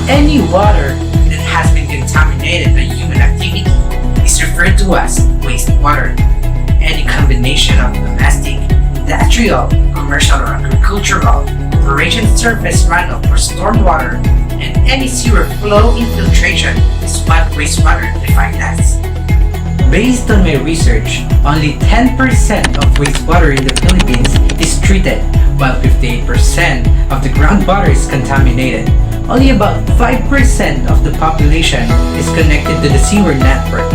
Any water that has been contaminated by human activity is referred to as wastewater. Any combination of domestic, industrial, commercial, or agricultural operation surface runoff or stormwater and any sewer flow infiltration is what wastewater defined as. Based on my research, only 10% of wastewater in the Philippines is treated, while 58% of the groundwater is contaminated. Only about 5% of the population is connected to the sewer network.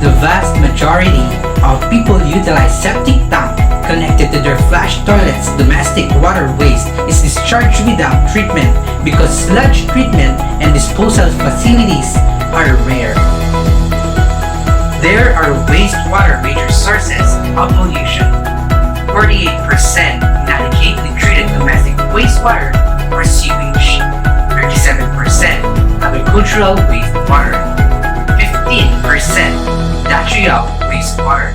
The vast majority of people utilize septic tank connected to their flush toilets. Domestic water waste is discharged without treatment because sludge treatment and disposal facilities are rare. There are wastewater major sources of pollution. 48% inadequately treated domestic wastewater or sewage, 37% agricultural wastewater, 15% industrial wastewater,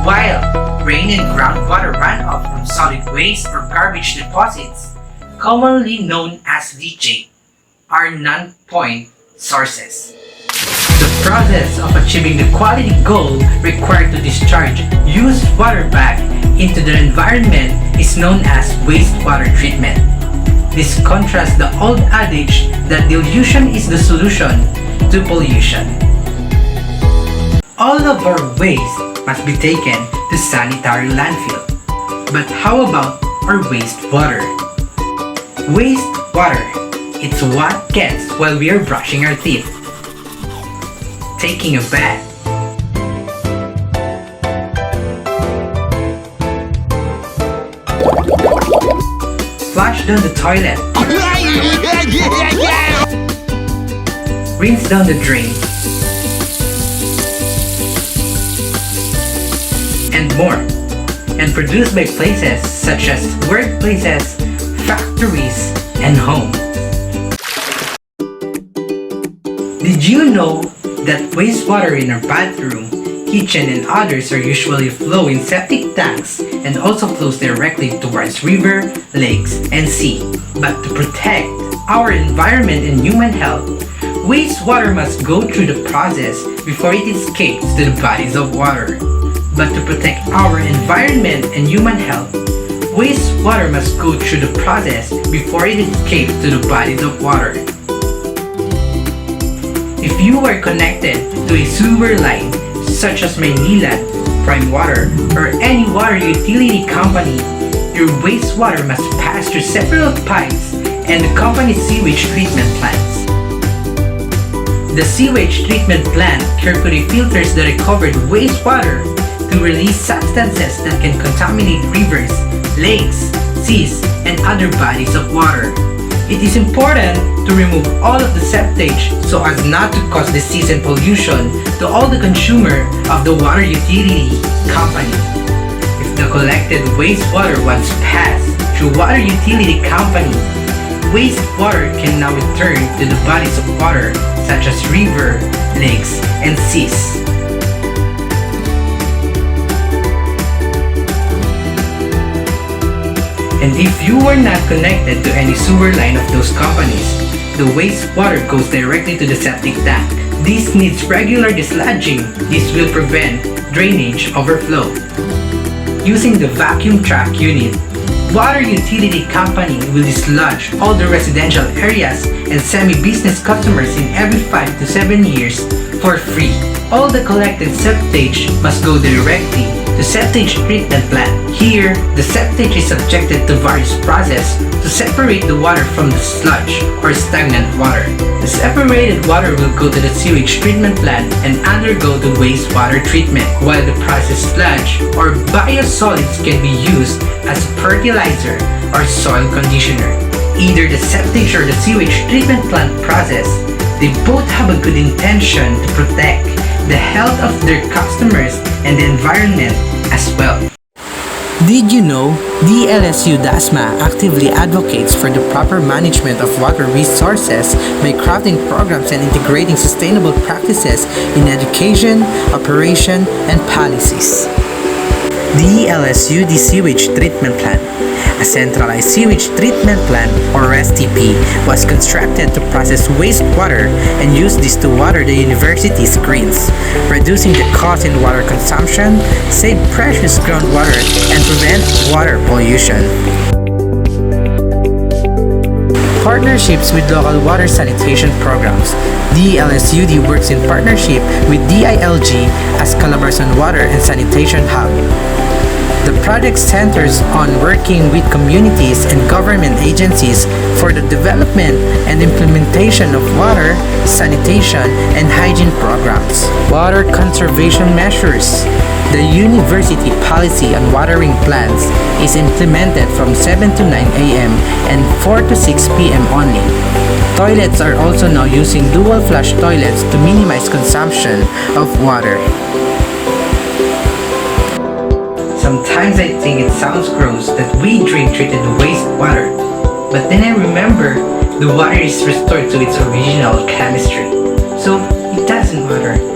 while rain and groundwater runoff from solid waste or garbage deposits, commonly known as leachate, are non-point sources. The process of achieving the quality goal required to discharge used water back into the environment is known as wastewater treatment. This contrasts the old adage that dilution is the solution to pollution. All of our waste must be taken to sanitary landfill. But how about our wastewater? Wastewater, it's what gets while we are brushing our teeth, taking a bath, flush down the toilet, rinse down the drain, and more, and produced by places such as workplaces, factories, and homes. Did you know that wastewater in our bathroom, kitchen, and others are usually flow in septic tanks and also flows directly towards river, lakes, and sea? But to protect our environment and human health, wastewater must go through the process before it escapes to the bodies of water. But to protect our environment and human health, wastewater must go through the process before it escapes to the bodies of water. If you are connected to a sewer line, such as Maynilad, Prime Water, or any water utility company, your wastewater must pass through several pipes and the company's sewage treatment plants. The sewage treatment plant carefully filters the recovered wastewater to release substances that can contaminate rivers, lakes, seas, and other bodies of water. It is important to remove all of the septage so as not to cause disease and pollution to all the consumer of the water utility company. If the collected wastewater once passed through water utility company, wastewater can now return to the bodies of water such as river, lakes, and seas. And if you are not connected to any sewer line of those companies, the wastewater goes directly to the septic tank. This needs regular desludging. This will prevent drainage overflow. Using the vacuum truck unit, water utility company will dislodge all the residential areas and semi-business customers in every 5 to 7 years for free. All the collected septage must go directly to septage treatment plant. Here, the septage is subjected to various processes to separate the water from the sludge or stagnant water. The separated water will go to the sewage treatment plant and undergo the wastewater treatment, while the processed sludge or biosolids can be used as a fertilizer or soil conditioner. Either the septage or the sewage treatment plant process, they both have a good intention to protect the health of their customers and the environment as well. Did you know the LSU DASMA actively advocates for the proper management of water resources by crafting programs and integrating sustainable practices in education, operation, and policies? The LSU sewage treatment plant A centralized sewage treatment plant, or STP, was constructed to process wastewater and use this to water the university's greens, reducing the cost in water consumption, save precious groundwater, and prevent water pollution. Partnerships with local water sanitation programs. DLSUD works in partnership with DILG as Calabarzon Water and Sanitation Hub. The project centers on working with communities and government agencies for the development and implementation of water, sanitation, and hygiene programs. Water conservation measures. The university policy on watering plants is implemented from 7 to 9 a.m. and 4 to 6 p.m. only. Toilets are also now using dual flush toilets to minimize consumption of water. Sometimes I think it sounds gross that we drink treated wastewater, but then I remember the water is restored to its original chemistry, so it doesn't matter.